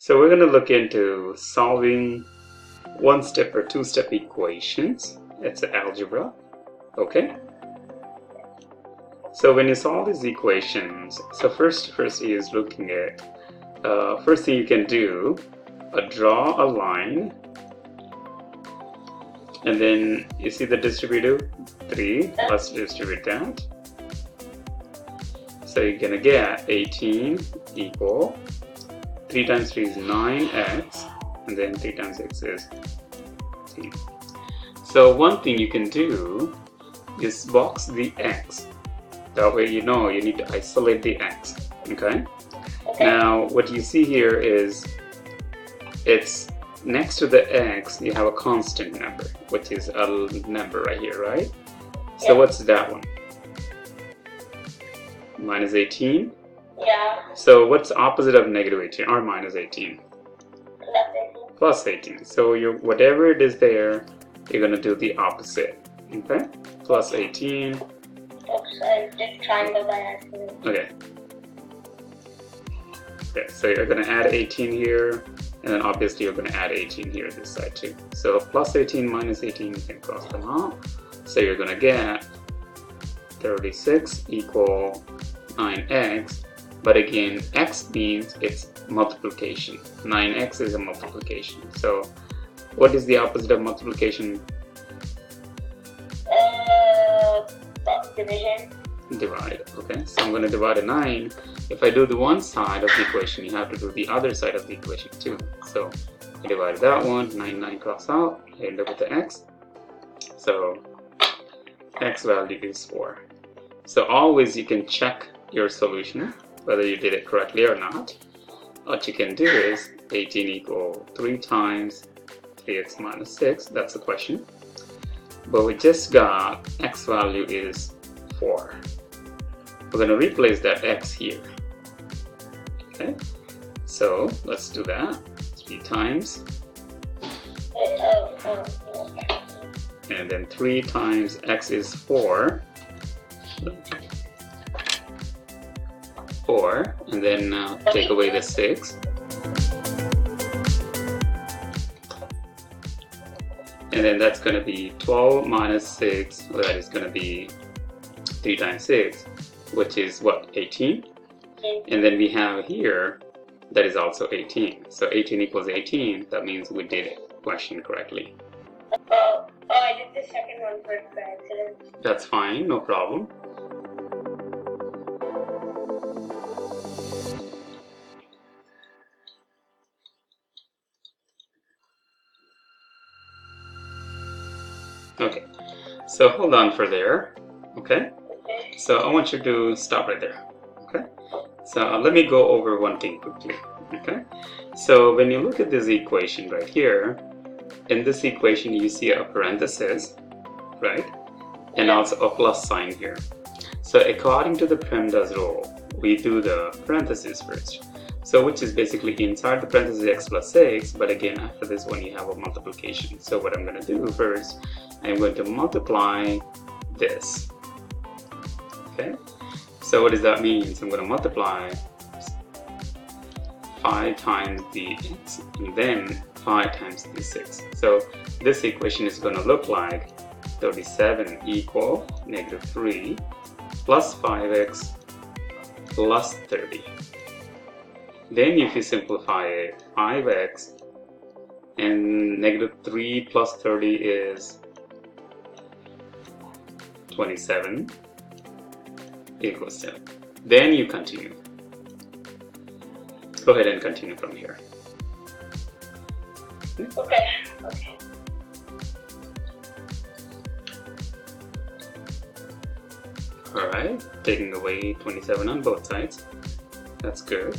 So we're going to look into solving one-step or two-step equations. It's algebra. Okay. So when you solve these equations, so first is looking at first thing you can do, draw a line, and then you see the distributive 3. Let's distribute that. So you're gonna get 18 equal 3 times 3 is 9x, and then 3 times x is 10. So one thing you can do is box the x. That way you know you need to isolate the x. Okay? Now what you see here is it's next to the x you have a constant number, which is a number right here, right? So what's that one? Minus 18? Yeah. So what's the opposite of negative 18 or minus 18? Plus 18. Plus 18. So you whatever it is there, you're going to do the opposite. Okay? Plus 18. Oops, just triangle by accident. Okay. Okay, so you're going to add 18 here, and then obviously you're going to add 18 here this side too. So plus 18 minus 18, you can cross them out. So you're going to get 36 equal 9x, but again x means it's multiplication. 9x is a multiplication. So what is the opposite of multiplication? Division. Divide. Okay, so I'm going to divide a 9. If I do the one side of the equation, you have to do the other side of the equation too. So I divide that one, 9 cross out, I end up with the x. So x value is 4. So always you can check your solution whether you did it correctly or not. What you can do is 18 equal 3 times 3x minus 6. That's the question. But we just got x value is 4. We're going to replace that x here. Okay, so let's do that. 3 times, and then 3 times x is 4. 4, and then take away the 6. And then that's going to be 12 minus 6, well, that is going to be 3 times 6, which is what, 18? And then we have here, that is also 18. So 18 equals 18, that means we did the question correctly. Oh, I did the second one first by accident. That's fine, no problem. Okay, so hold on for there. Okay, so I want you to stop right there. Okay, so let me go over one thing quickly. Okay, so when you look at this equation right here, in this equation you see a parenthesis, right, and also a plus sign here. So according to the PEMDAS rule, we do the parenthesis first. So which is basically inside the parenthesis x plus 6, but again after this one you have a multiplication. So what I'm going to do first, I'm going to multiply this. Okay, so what does that mean? So I'm going to multiply 5 times the x and then 5 times the 6. So this equation is going to look like 37 equal negative 3 plus 5x plus 30. Then if you simplify it, 5x and negative 3 plus 30 is 27 equals 7. Then you continue. Go ahead and continue from here. Okay. Alright, taking away 27 on both sides. That's good.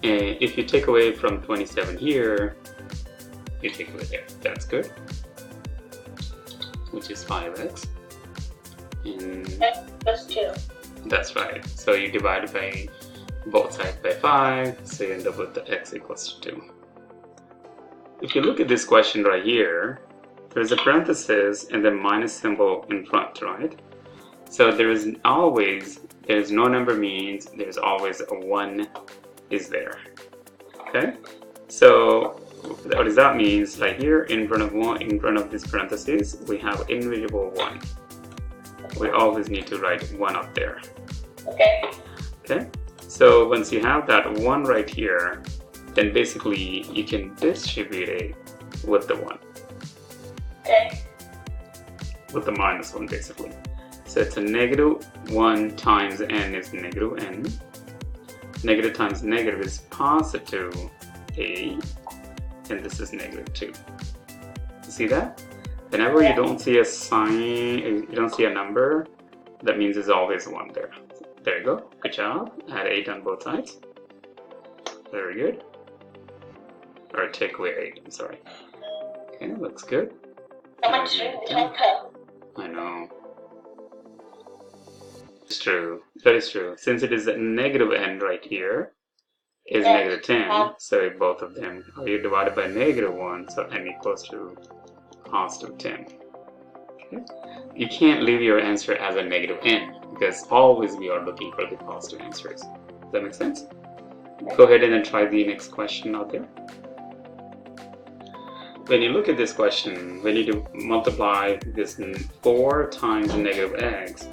And if you take away from 27 here, you take away there. That's good. Which is 5x. And X plus 2. that's right. So you divide by both sides by 5, so you end up with the x equals to 2. If you look at this question right here, there's a parenthesis and then minus symbol in front, right? So there's no number means there's always a 1 is there. Okay, so what does that mean? Like here in front of this parentheses, we have invisible 1. We always need to write 1 up there. Okay, so once you have that 1 right here, then basically you can distribute it with the 1. With the -1 basically. So it's a -1 times n is -n. Negative times negative is positive a, and this is -2. You see that? Whenever you don't see a sign, you don't see a number, that means there's always 1 there. There you go. Good job. Add 8 on both sides. Very good. Or take away 8, I'm sorry. Okay, looks good. I know. It's true. That is true. Since it is a negative n right here, is -10, so both of them are divided by -1, so n equals to +10. Okay. You can't leave your answer as a -n, because always we are looking for the positive answers. Does that make sense? Go ahead and then try the next question out there. When you look at this question, we need to multiply this 4 times -x.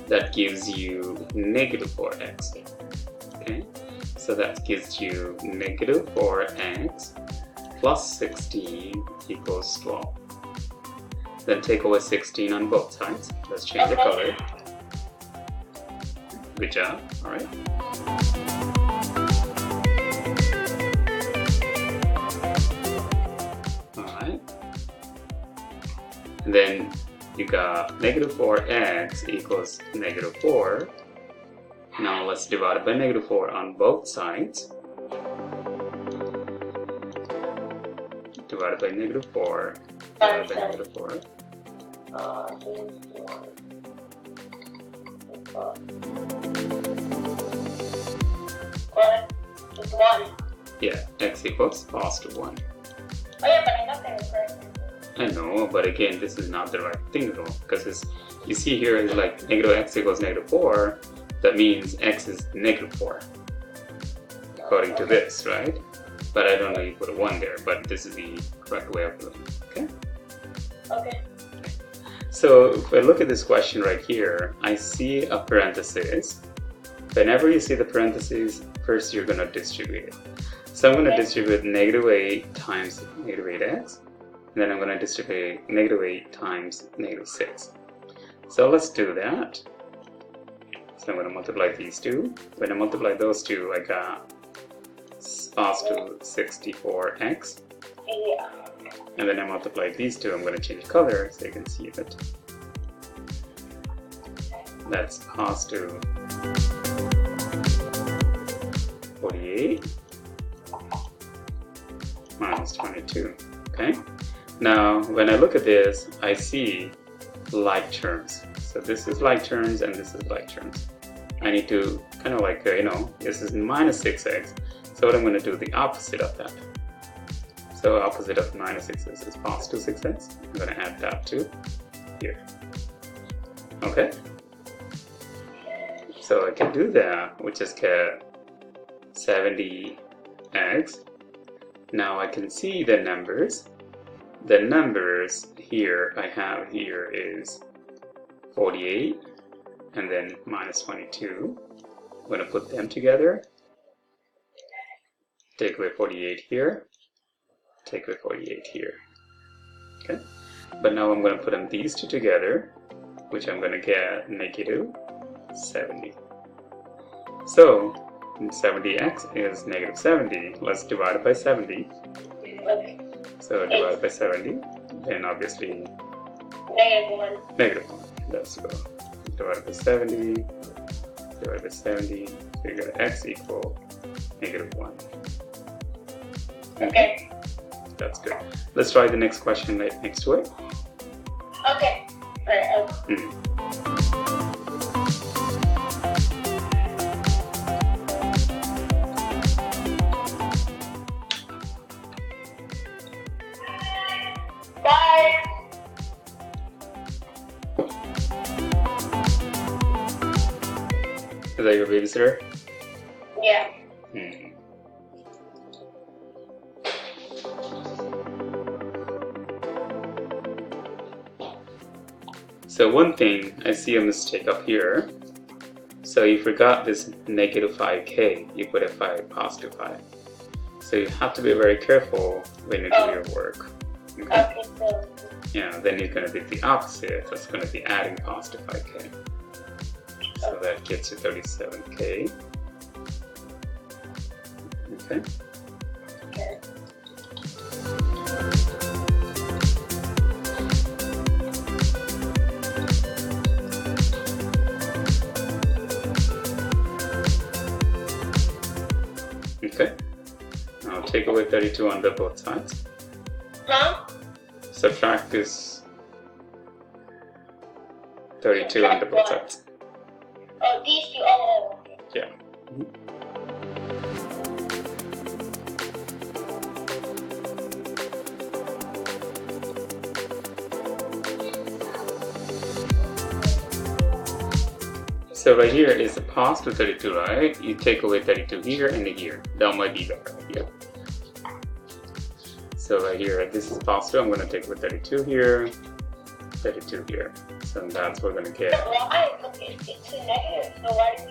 That gives you -4x. Okay, so that gives you -4x plus 16 equals 12. Then take away 16 on both sides. Let's change the color. Good job. All right. And then you got -4x equals -4. Now let's divide it by -4 on both sides. Divided by -4. Divided by -4. It's 1. Yeah, x equals +1. Oh yeah, but I got that first. I know, but again, this is not the right thing though, because you see here is like -x equals -4. That means x is -4, according to this, right? But I don't know you put a 1 there, but this is the correct way of doing it. Okay? Okay. So if I look at this question right here, I see a parenthesis. Whenever you see the parentheses, first you're going to distribute it. So I'm going to distribute -8 times -8x. And then I'm going to distribute -8 times -6. So let's do that. So I'm going to multiply these two. When I multiply those two, I got positive 64x. Yeah. And then I multiply these two. I'm going to change color so you can see that. That's positive 48 minus 22. Okay. Now, when I look at this, I see like terms. So this is like terms and this is like terms. I need to kind of like, this is -6x. So what I'm going to do the opposite of that. So opposite of -6x is positive 6x. I'm going to add that to here. Okay? So I can do that, which is get 70x. Now I can see the numbers. The numbers here I have here is 48 and then -22. I'm going to put them together. Take away 48 here. Take away 48 here. Okay. But now I'm going to put them these two together, which I'm going to get -70. So 70x is -70. Let's divide it by 70. Okay. So divide by 70, then obviously -1. -1. Let's go. Divide by 70, divide by 70, so you get x equal -1. Okay. That's good. Let's try the next question right next to it. Okay. Alright. Bye. Is that your babysitter? Yeah. So one thing, I see a mistake up here. So you forgot this negative 5k, you put a 5, positive 5. So you have to be very careful when you do your work. Okay? So Yeah, then you're going to do the opposite. That's going to be adding positive 5k. So that gets you 37k. Okay. Okay. Now take away 32 on both sides. Huh? Subtract this 32 on both sides. Oh, these two. Oh, okay. Yeah. So right here is a positive 32, right? You take away 32 here and here. That might be better. Yeah. So right here, this is positive. I'm going to take away 32 here, 32 here. So that's what we're going to get. Why? It's a negative. So why do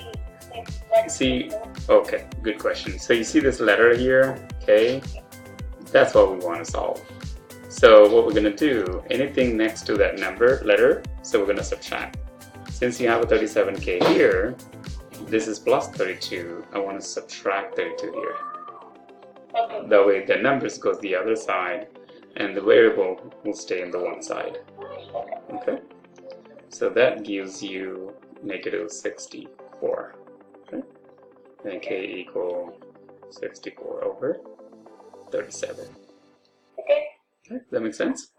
we see? Okay, good question. So you see this letter here, K? That's what we want to solve. So what we're going to do, anything next to that number, letter, so we're going to subtract. Since you have a 37k here, this is plus 32. I want to subtract 32 here. Okay. That way the numbers goes the other side and the variable will stay on the one side. Okay? So that gives you negative 64. Okay? And k equal 64 over 37. Okay. Okay, that makes sense?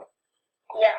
Yeah.